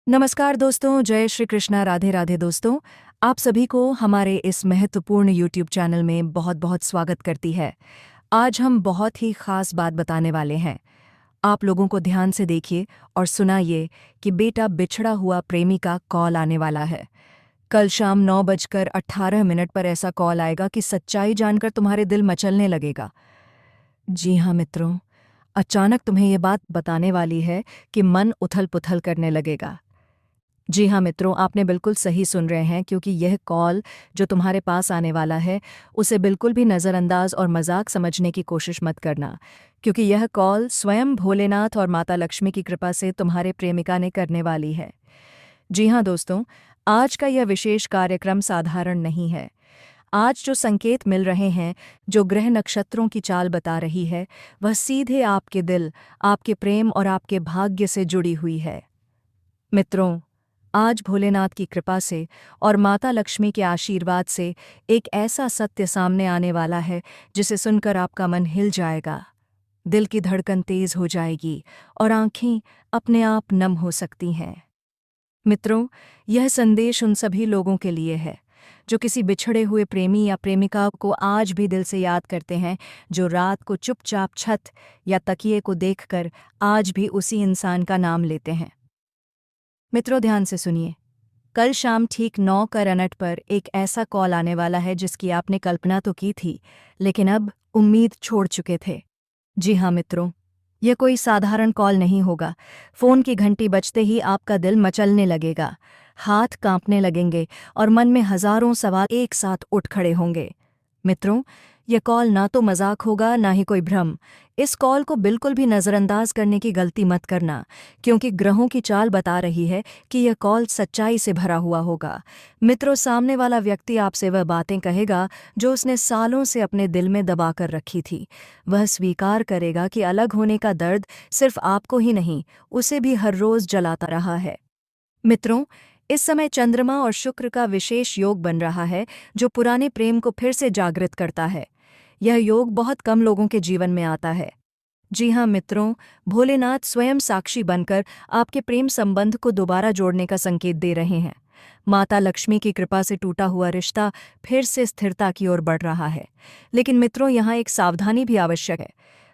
नमस्कार दोस्तों, जय श्री कृष्णा, राधे राधे दोस्तों। आप सभी को हमारे इस महत्वपूर्ण यूट्यूब चैनल में बहुत बहुत स्वागत करती है। आज हम बहुत ही खास बात बताने वाले हैं। आप लोगों को ध्यान से देखिए और सुनाइए कि बेटा बिछड़ा हुआ प्रेमी का कॉल आने वाला है। कल शाम 9:18 पर ऐसा कॉल आएगा कि सच्चाई जानकर तुम्हारे दिल मचलने लगेगा। जी हाँ मित्रों, अचानक तुम्हें ये बात बताने वाली है कि मन उथल पुथल करने लगेगा। जी हाँ मित्रों, आपने बिल्कुल सही सुन रहे हैं, क्योंकि यह कॉल जो तुम्हारे पास आने वाला है उसे बिल्कुल भी नज़रअंदाज और मजाक समझने की कोशिश मत करना, क्योंकि यह कॉल स्वयं भोलेनाथ और माता लक्ष्मी की कृपा से तुम्हारे प्रेमिका ने करने वाली है। जी हाँ दोस्तों, आज का यह विशेष कार्यक्रम साधारण नहीं है। आज जो संकेत मिल रहे हैं, जो ग्रह नक्षत्रों की चाल बता रही है, वह सीधे आपके दिल, आपके प्रेम और आपके भाग्य से जुड़ी हुई है। मित्रों, आज भोलेनाथ की कृपा से और माता लक्ष्मी के आशीर्वाद से एक ऐसा सत्य सामने आने वाला है जिसे सुनकर आपका मन हिल जाएगा, दिल की धड़कन तेज हो जाएगी और आंखें अपने आप नम हो सकती हैं। मित्रों, यह संदेश उन सभी लोगों के लिए है जो किसी बिछड़े हुए प्रेमी या प्रेमिका को आज भी दिल से याद करते हैं, जो रात को चुपचाप छत या तकिए को देखकर आज भी उसी इंसान का नाम लेते हैं। मित्रों, ध्यान से सुनिए। कल शाम ठीक 9:00 पर एक ऐसा कॉल आने वाला है जिसकी आपने कल्पना तो की थी, लेकिन अब उम्मीद छोड़ चुके थे। जी हाँ मित्रों, यह कोई साधारण कॉल नहीं होगा। फ़ोन की घंटी बजते ही आपका दिल मचलने लगेगा, हाथ कांपने लगेंगे और मन में हज़ारों सवाल एक साथ उठ खड़े होंगे। मित्रों, यह कॉल ना तो मजाक होगा, ना ही कोई भ्रम। इस कॉल को बिल्कुल भी नज़रअंदाज करने की गलती मत करना, क्योंकि ग्रहों की चाल बता रही है कि यह कॉल सच्चाई से भरा हुआ होगा। मित्रों, सामने वाला व्यक्ति आपसे वह बातें कहेगा जो उसने सालों से अपने दिल में दबा कर रखी थी। वह स्वीकार करेगा कि अलग होने का दर्द सिर्फ आपको ही नहीं, उसे भी हर रोज़ जलाता रहा है। मित्रों, इस समय चंद्रमा और शुक्र का विशेष योग बन रहा है जो पुराने प्रेम को फिर से जागृत करता है। यह योग बहुत कम लोगों के जीवन में आता है। जी हाँ मित्रों, भोलेनाथ स्वयं साक्षी बनकर आपके प्रेम संबंध को दोबारा जोड़ने का संकेत दे रहे हैं। माता लक्ष्मी की कृपा से टूटा हुआ रिश्ता फिर से स्थिरता की ओर बढ़ रहा है। लेकिन मित्रों, यहाँ एक सावधानी भी आवश्यक है।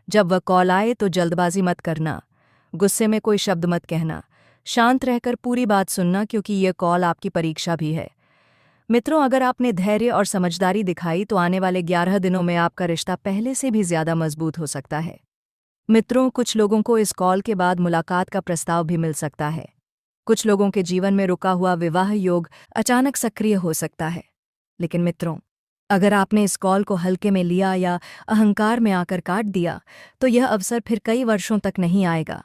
जब वह कॉल आए तो जल्दबाजी मत करना, गुस्से में कोई शब्द मत कहना, शांत रहकर पूरी बात सुनना, क्योंकि यह कॉल आपकी परीक्षा भी है। मित्रों, अगर आपने धैर्य और समझदारी दिखाई तो आने वाले 11 दिनों में आपका रिश्ता पहले से भी ज्यादा मजबूत हो सकता है। मित्रों, कुछ लोगों को इस कॉल के बाद मुलाकात का प्रस्ताव भी मिल सकता है। कुछ लोगों के जीवन में रुका हुआ विवाह योग अचानक सक्रिय हो सकता है। लेकिन मित्रों, अगर आपने इस कॉल को हल्के में लिया या अहंकार में आकर काट दिया तो यह अवसर फिर कई वर्षों तक नहीं आएगा।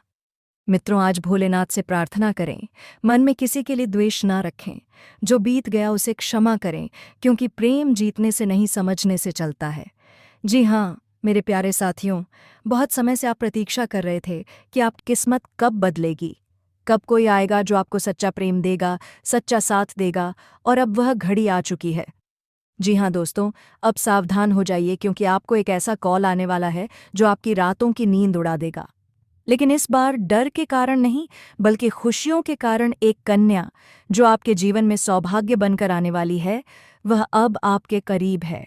मित्रों, आज भोलेनाथ से प्रार्थना करें, मन में किसी के लिए द्वेष ना रखें, जो बीत गया उसे क्षमा करें, क्योंकि प्रेम जीतने से नहीं समझने से चलता है। जी हाँ मेरे प्यारे साथियों, बहुत समय से आप प्रतीक्षा कर रहे थे कि आप किस्मत कब बदलेगी, कब कोई आएगा जो आपको सच्चा प्रेम देगा, सच्चा साथ देगा, और अब वह घड़ी आ चुकी है। जी हाँ दोस्तों, अब सावधान हो जाइए, क्योंकि आपको एक ऐसा कॉल आने वाला है जो आपकी रातों की नींद उड़ा देगा। लेकिन इस बार डर के कारण नहीं, बल्कि खुशियों के कारण एक कन्या जो आपके जीवन में सौभाग्य बनकर आने वाली है, वह अब आपके करीब है।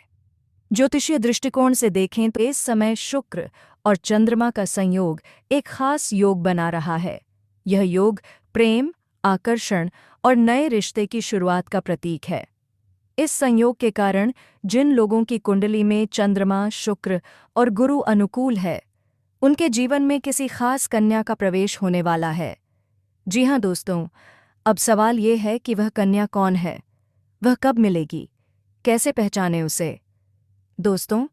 ज्योतिषीय दृष्टिकोण से देखें तो इस समय शुक्र और चंद्रमा का संयोग एक खास योग बना रहा है। यह योग प्रेम, आकर्षण और नए रिश्ते की शुरुआत का प्रतीक है। इस संयोग के कारण जिन लोगों की कुंडली में चंद्रमा, शुक्र और गुरु अनुकूल है, उनके जीवन में किसी खास कन्या का प्रवेश होने वाला है। जी हाँ दोस्तों, अब सवाल ये है कि वह कन्या कौन है, वह कब मिलेगी, कैसे पहचाने उसे। दोस्तों,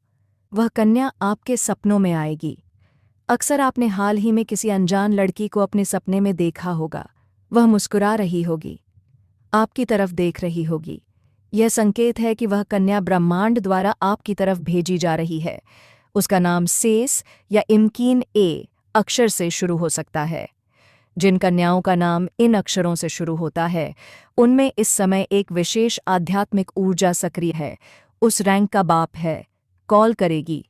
वह कन्या आपके सपनों में आएगी। अक्सर आपने हाल ही में किसी अनजान लड़की को अपने सपने में देखा होगा। वह मुस्कुरा रही होगी, आपकी तरफ देख रही होगी। यह संकेत है कि वह कन्या ब्रह्मांड द्वारा आपकी तरफ भेजी जा रही है। उसका नाम सेस या इमकीन ए अक्षर से शुरू हो सकता है। जिन कन्याओं का नाम इन अक्षरों से शुरू होता है, उनमें इस समय एक विशेष आध्यात्मिक ऊर्जा सक्रिय है। उस रैंक का बाप है, कॉल करेगी।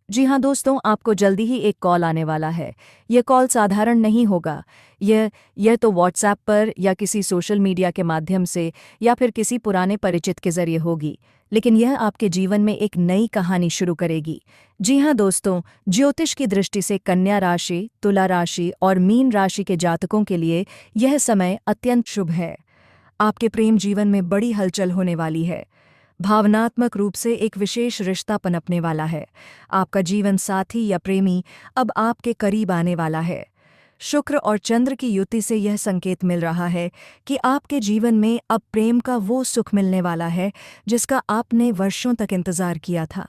जी हाँ दोस्तों, आपको जल्दी ही एक कॉल आने वाला है। ये कॉल साधारण नहीं होगा। यह तो व्हाट्सएप पर या किसी सोशल मीडिया के माध्यम से या फिर किसी पुराने परिचित के जरिए होगी, लेकिन यह आपके जीवन में एक नई कहानी शुरू करेगी। जी हाँ दोस्तों, ज्योतिष की दृष्टि से कन्या राशि, तुला राशि और मीन राशि के जातकों के लिए यह समय अत्यंत शुभ है। आपके प्रेम जीवन में बड़ी हलचल होने वाली है। भावनात्मक रूप से एक विशेष रिश्ता पनपने वाला है। आपका जीवन साथी या प्रेमी अब आपके करीब आने वाला है। शुक्र और चंद्र की युति से यह संकेत मिल रहा है कि आपके जीवन में अब प्रेम का वो सुख मिलने वाला है जिसका आपने वर्षों तक इंतजार किया था।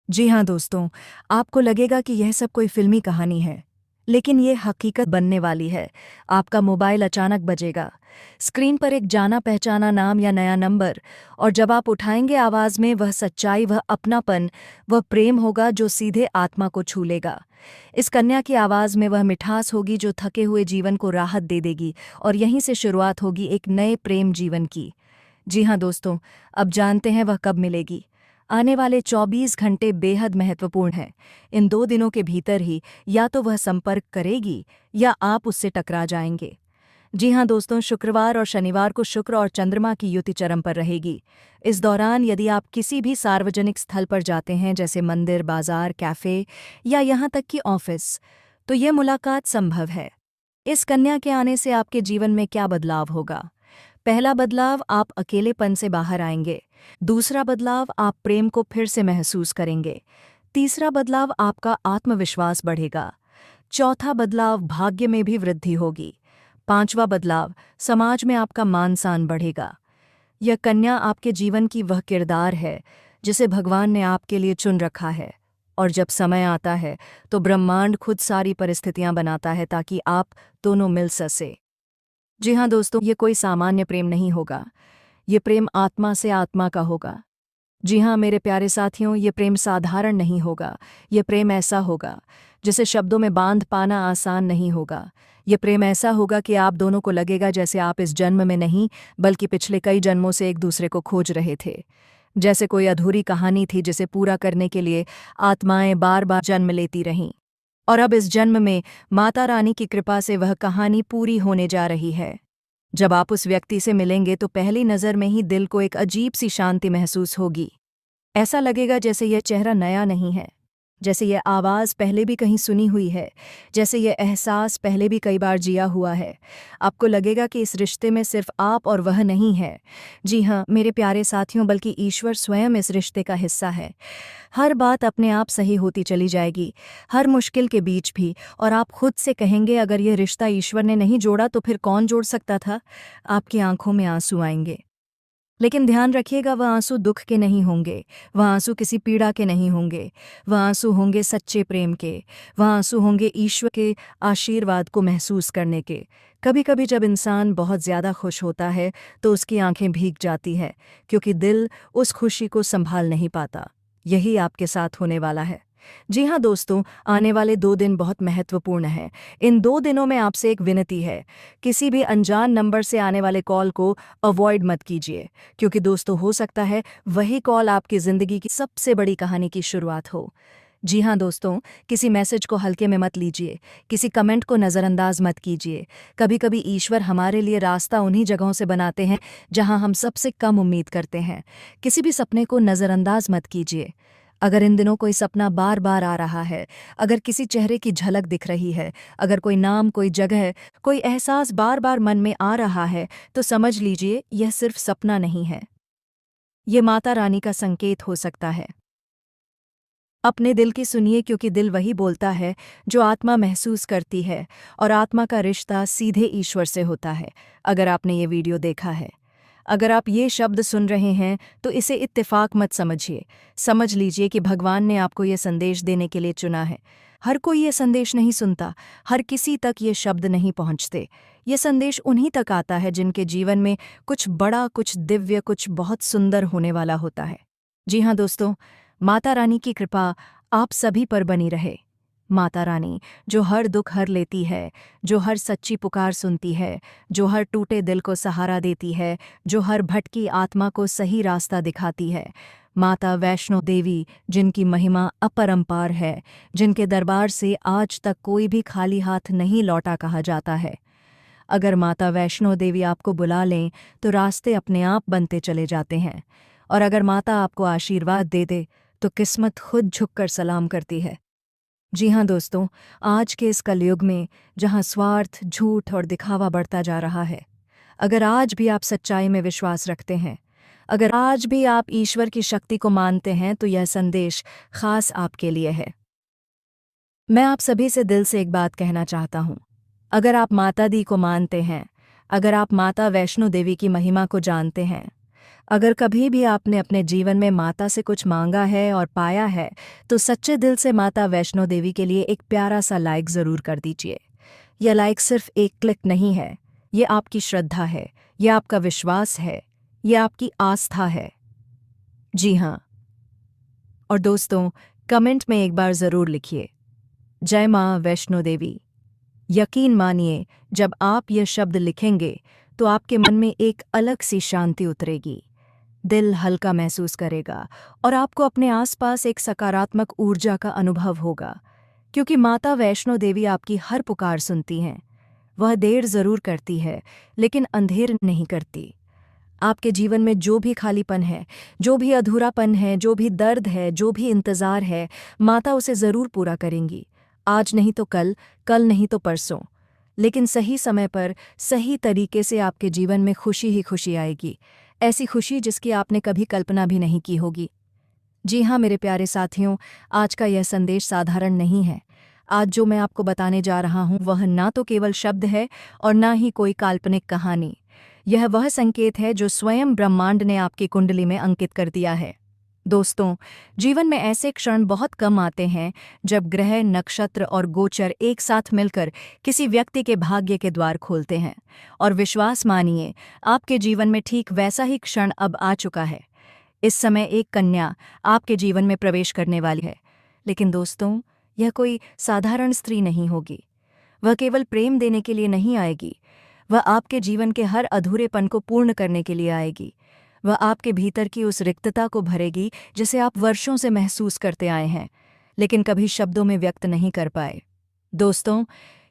जी हाँ दोस्तों, आपको लगेगा कि यह सब कोई फिल्मी कहानी है, लेकिन ये हकीकत बनने वाली है। आपका मोबाइल अचानक बजेगा, स्क्रीन पर एक जाना पहचाना नाम या नया नंबर, और जब आप उठाएंगे आवाज में वह सच्चाई, वह अपनापन, वह प्रेम होगा जो सीधे आत्मा को छू लेगा। इस कन्या की आवाज में वह मिठास होगी जो थके हुए जीवन को राहत दे देगी, और यहीं से शुरुआत होगी एक नए प्रेम जीवन की। जी हाँ दोस्तों, अब जानते हैं वह कब मिलेगी। आने वाले 24 घंटे बेहद महत्वपूर्ण हैं। इन 2 दिनों के भीतर ही या तो वह संपर्क करेगी या आप उससे टकरा जाएंगे। जी हाँ दोस्तों, शुक्रवार और शनिवार को शुक्र और चंद्रमा की युति चरम पर रहेगी। इस दौरान यदि आप किसी भी सार्वजनिक स्थल पर जाते हैं, जैसे मंदिर, बाजार, कैफे या यहाँ तक कि ऑफिस, तो यह मुलाकात संभव है। इस कन्या के आने से आपके जीवन में क्या बदलाव होगा? पहला बदलाव, आप अकेलेपन से बाहर आएंगे। दूसरा बदलाव, आप प्रेम को फिर से महसूस करेंगे। तीसरा बदलाव, आपका आत्मविश्वास बढ़ेगा। चौथा बदलाव, भाग्य में भी वृद्धि होगी। पांचवा बदलाव, समाज में आपका मान सम्मान बढ़ेगा। यह कन्या आपके जीवन की वह किरदार है जिसे भगवान ने आपके लिए चुन रखा है, और जब समय आता है तो ब्रह्मांड खुद सारी परिस्थितियां बनाता है ताकि आप दोनों मिल सके। जी हाँ दोस्तों, ये कोई सामान्य प्रेम नहीं होगा। ये प्रेम आत्मा से आत्मा का होगा। जी हाँ मेरे प्यारे साथियों, ये प्रेम साधारण नहीं होगा। ये प्रेम ऐसा होगा जिसे शब्दों में बांध पाना आसान नहीं होगा। ये प्रेम ऐसा होगा कि आप दोनों को लगेगा जैसे आप इस जन्म में नहीं बल्कि पिछले कई जन्मों से एक दूसरे को खोज रहे थे। जैसे कोई अधूरी कहानी थी जिसे पूरा करने के लिए आत्माएं बार बार जन्म लेती रहीं, और अब इस जन्म में माता रानी की कृपा से वह कहानी पूरी होने जा रही है। जब आप उस व्यक्ति से मिलेंगे तो पहली नज़र में ही दिल को एक अजीब सी शांति महसूस होगी। ऐसा लगेगा जैसे यह चेहरा नया नहीं है, जैसे यह आवाज़ पहले भी कहीं सुनी हुई है, जैसे यह एहसास पहले भी कई बार जिया हुआ है। आपको लगेगा कि इस रिश्ते में सिर्फ आप और वह नहीं है। जी हाँ मेरे प्यारे साथियों, बल्कि ईश्वर स्वयं इस रिश्ते का हिस्सा है। हर बात अपने आप सही होती चली जाएगी, हर मुश्किल के बीच भी, और आप खुद से कहेंगे अगर यह रिश्ता ईश्वर ने नहीं जोड़ा तो फिर कौन जोड़ सकता था। आपकी आंखों में आंसू आएंगे, लेकिन ध्यान रखिएगा वह आंसू दुख के नहीं होंगे, वह आंसू किसी पीड़ा के नहीं होंगे, वह आंसू होंगे सच्चे प्रेम के, वह आंसू होंगे ईश्वर के आशीर्वाद को महसूस करने के। कभी कभी जब इंसान बहुत ज़्यादा खुश होता है तो उसकी आंखें भीग जाती हैं, क्योंकि दिल उस खुशी को संभाल नहीं पाता। यही आपके साथ होने वाला है। जी हाँ दोस्तों, आने वाले 2 दिन बहुत महत्वपूर्ण हैं। इन 2 दिनों में आपसे एक विनती है, किसी भी अनजान नंबर से आने वाले कॉल को अवॉइड मत कीजिए, क्योंकि दोस्तों हो सकता है वही कॉल आपकी ज़िंदगी की सबसे बड़ी कहानी की शुरुआत हो। जी हाँ दोस्तों, किसी मैसेज को हल्के में मत लीजिए, किसी कमेंट को नज़रअंदाज मत कीजिए। कभी कभी ईश्वर हमारे लिए रास्ता उन्हीं जगहों से बनाते हैं जहाँ हम सबसे कम उम्मीद करते हैं। किसी भी सपने को नज़रअंदाज मत कीजिए। अगर इन दिनों कोई सपना बार बार आ रहा है, अगर किसी चेहरे की झलक दिख रही है, अगर कोई नाम, कोई जगह, कोई एहसास बार बार मन में आ रहा है, तो समझ लीजिए यह सिर्फ सपना नहीं है। ये माता रानी का संकेत हो सकता है। अपने दिल की सुनिए, क्योंकि दिल वही बोलता है जो आत्मा महसूस करती है, और आत्मा का रिश्ता सीधे ईश्वर से होता है। अगर आपने ये वीडियो देखा है, अगर आप ये शब्द सुन रहे हैं, तो इसे इत्तेफाक मत समझिए। समझ लीजिए कि भगवान ने आपको ये संदेश देने के लिए चुना है। हर कोई ये संदेश नहीं सुनता, हर किसी तक ये शब्द नहीं पहुंचते। ये संदेश उन्हीं तक आता है जिनके जीवन में कुछ बड़ा, कुछ दिव्य, कुछ बहुत सुंदर होने वाला होता है। जी हाँ दोस्तों, माता रानी की कृपा आप सभी पर बनी रहे। माता रानी जो हर दुख हर लेती है, जो हर सच्ची पुकार सुनती है, जो हर टूटे दिल को सहारा देती है, जो हर भटकी आत्मा को सही रास्ता दिखाती है, माता वैष्णो देवी, जिनकी महिमा अपरंपार है, जिनके दरबार से आज तक कोई भी खाली हाथ नहीं लौटा कहा जाता है। अगर माता वैष्णो देवी आपको बुला लें तो रास्ते अपने आप बनते चले जाते हैं, और अगर माता आपको आशीर्वाद दे दे तो किस्मत खुद झुककर सलाम करती है। जी हाँ दोस्तों, आज के इस कलयुग में जहाँ स्वार्थ, झूठ और दिखावा बढ़ता जा रहा है, अगर आज भी आप सच्चाई में विश्वास रखते हैं, अगर आज भी आप ईश्वर की शक्ति को मानते हैं, तो यह संदेश खास आपके लिए है। मैं आप सभी से दिल से एक बात कहना चाहता हूँ। अगर आप माता दी को मानते हैं, अगर आप माता वैष्णो देवी की महिमा को जानते हैं, अगर कभी भी आपने अपने जीवन में माता से कुछ मांगा है और पाया है, तो सच्चे दिल से माता वैष्णो देवी के लिए एक प्यारा सा लाइक ज़रूर कर दीजिए। यह लाइक सिर्फ एक क्लिक नहीं है, ये आपकी श्रद्धा है, ये आपका विश्वास है, ये आपकी आस्था है। जी हाँ। और दोस्तों, कमेंट में एक बार ज़रूर लिखिए, जय माँ वैष्णो देवी। यकीन मानिए, जब आप यह शब्द लिखेंगे तो आपके मन में एक अलग सी शांति उतरेगी, दिल हल्का महसूस करेगा और आपको अपने आसपास एक सकारात्मक ऊर्जा का अनुभव होगा, क्योंकि माता वैष्णो देवी आपकी हर पुकार सुनती हैं। वह देर ज़रूर करती है, लेकिन अंधेर नहीं करती। आपके जीवन में जो भी खालीपन है, जो भी अधूरापन है, जो भी दर्द है, जो भी इंतज़ार है, माता उसे ज़रूर पूरा करेंगी। आज नहीं तो कल, कल नहीं तो परसों, लेकिन सही समय पर सही तरीके से आपके जीवन में खुशी ही खुशी आएगी, ऐसी खुशी जिसकी आपने कभी कल्पना भी नहीं की होगी। जी हाँ मेरे प्यारे साथियों, आज का यह संदेश साधारण नहीं है। आज जो मैं आपको बताने जा रहा हूँ वह ना तो केवल शब्द है और ना ही कोई काल्पनिक कहानी। यह वह संकेत है जो स्वयं ब्रह्मांड ने आपकी कुंडली में अंकित कर दिया है। दोस्तों, जीवन में ऐसे क्षण बहुत कम आते हैं जब ग्रह, नक्षत्र और गोचर एक साथ मिलकर किसी व्यक्ति के भाग्य के द्वार खोलते हैं। और विश्वास मानिए, आपके जीवन में ठीक वैसा ही क्षण अब आ चुका है। इस समय एक कन्या आपके जीवन में प्रवेश करने वाली है। लेकिन दोस्तों, यह कोई साधारण स्त्री नहीं होगी। वह केवल प्रेम देने के लिए नहीं आएगी, वह आपके जीवन के हर अधूरेपन को पूर्ण करने के लिए आएगी। वह आपके भीतर की उस रिक्तता को भरेगी जिसे आप वर्षों से महसूस करते आए हैं, लेकिन कभी शब्दों में व्यक्त नहीं कर पाए। दोस्तों,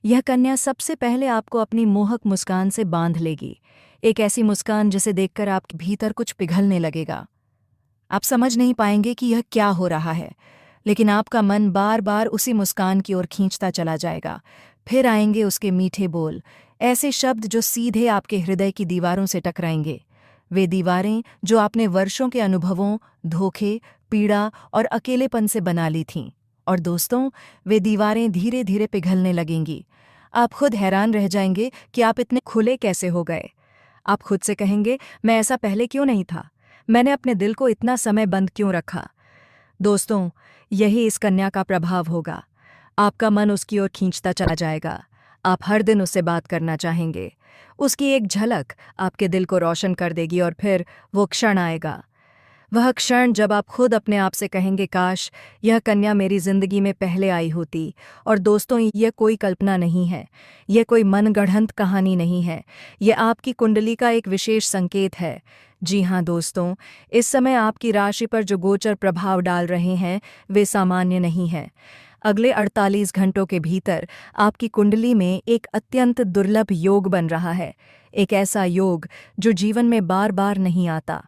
यह कन्या सबसे पहले आपको अपनी मोहक मुस्कान से बांध लेगी, एक ऐसी मुस्कान जिसे देखकर आपके भीतर कुछ पिघलने लगेगा। आप समझ नहीं पाएंगे कि यह क्या हो रहा है, लेकिन आपका मन बार बार उसी मुस्कान की ओर खींचता चला जाएगा। फिर आएंगे उसके मीठे बोल, ऐसे शब्द जो सीधे आपके हृदय की दीवारों से टकराएंगे। वे दीवारें जो आपने वर्षों के अनुभवों, धोखे, पीड़ा और अकेलेपन से बना ली थीं। और दोस्तों, वे दीवारें धीरे धीरे पिघलने लगेंगी। आप खुद हैरान रह जाएंगे कि आप इतने खुले कैसे हो गए। आप खुद से कहेंगे, मैं ऐसा पहले क्यों नहीं था? मैंने अपने दिल को इतना समय बंद क्यों रखा? दोस्तों, यही इस कन्या का प्रभाव होगा। आपका मन उसकी ओर खींचता चला जाएगा। आप हर दिन उससे बात करना चाहेंगे। उसकी एक झलक आपके दिल को रोशन कर देगी और फिर वो क्षण आएगा, वह क्षण जब आप खुद अपने आप से कहेंगे, काश यह कन्या मेरी जिंदगी में पहले आई होती। और दोस्तों, यह कोई कल्पना नहीं है, यह कोई मनगढ़ंत कहानी नहीं है, यह आपकी कुंडली का एक विशेष संकेत है। जी हाँ दोस्तों, इस समय आपकी राशि पर जो गोचर प्रभाव डाल रहे हैं वे सामान्य नहीं हैं। अगले 48 घंटों के भीतर आपकी कुंडली में एक अत्यंत दुर्लभ योग बन रहा है, एक ऐसा योग जो जीवन में बार बार नहीं आता।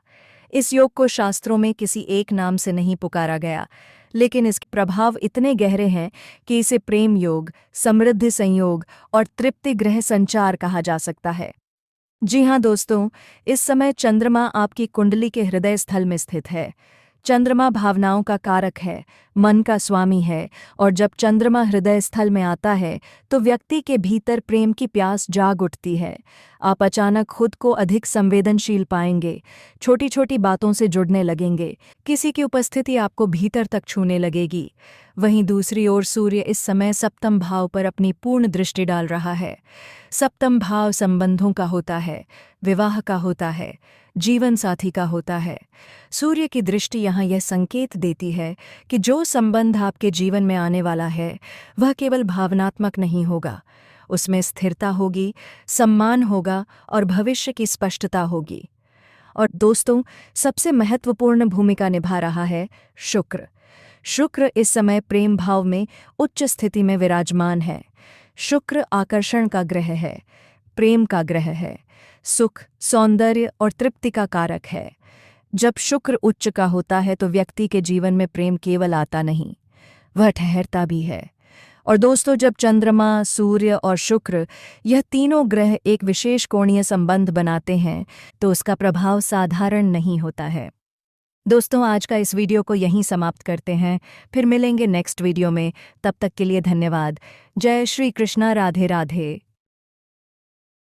इस योग को शास्त्रों में किसी एक नाम से नहीं पुकारा गया, लेकिन इसके प्रभाव इतने गहरे हैं कि इसे प्रेम योग, समृद्धि संयोग और तृप्ति ग्रह संचार कहा जा सकता है। जी हाँ दोस्तों, इस समय चंद्रमा आपकी कुंडली के हृदय स्थल में स्थित है। चंद्रमा भावनाओं का कारक है, मन का स्वामी है, और जब चंद्रमा हृदय स्थल में आता है तो व्यक्ति के भीतर प्रेम की प्यास जाग उठती है। आप अचानक खुद को अधिक संवेदनशील पाएंगे, छोटी छोटी बातों से जुड़ने लगेंगे, किसी की उपस्थिति आपको भीतर तक छूने लगेगी। वहीं दूसरी ओर सूर्य इस समय सप्तम भाव पर अपनी पूर्ण दृष्टि डाल रहा है। सप्तम भाव संबंधों का होता है, विवाह का होता है, जीवन साथी का होता है। सूर्य की दृष्टि यहाँ यह संकेत देती है कि जो संबंध आपके जीवन में आने वाला है वह केवल भावनात्मक नहीं होगा, उसमें स्थिरता होगी, सम्मान होगा और भविष्य की स्पष्टता होगी। और दोस्तों, सबसे महत्वपूर्ण भूमिका निभा रहा है शुक्र। शुक्र इस समय प्रेम भाव में उच्च स्थिति में विराजमान है। शुक्र आकर्षण का ग्रह है, प्रेम का ग्रह है, सुख, सौंदर्य और तृप्ति का कारक है। जब शुक्र उच्च का होता है तो व्यक्ति के जीवन में प्रेम केवल आता नहीं, वह ठहरता भी है। और दोस्तों, जब चंद्रमा, सूर्य और शुक्र, यह तीनों ग्रह एक विशेष कोणीय संबंध बनाते हैं तो उसका प्रभाव साधारण नहीं होता है। दोस्तों, आज का इस वीडियो को यहीं समाप्त करते हैं। फिर मिलेंगे नेक्स्ट वीडियो में। तब तक के लिए धन्यवाद। जय श्री कृष्णा। राधे राधे।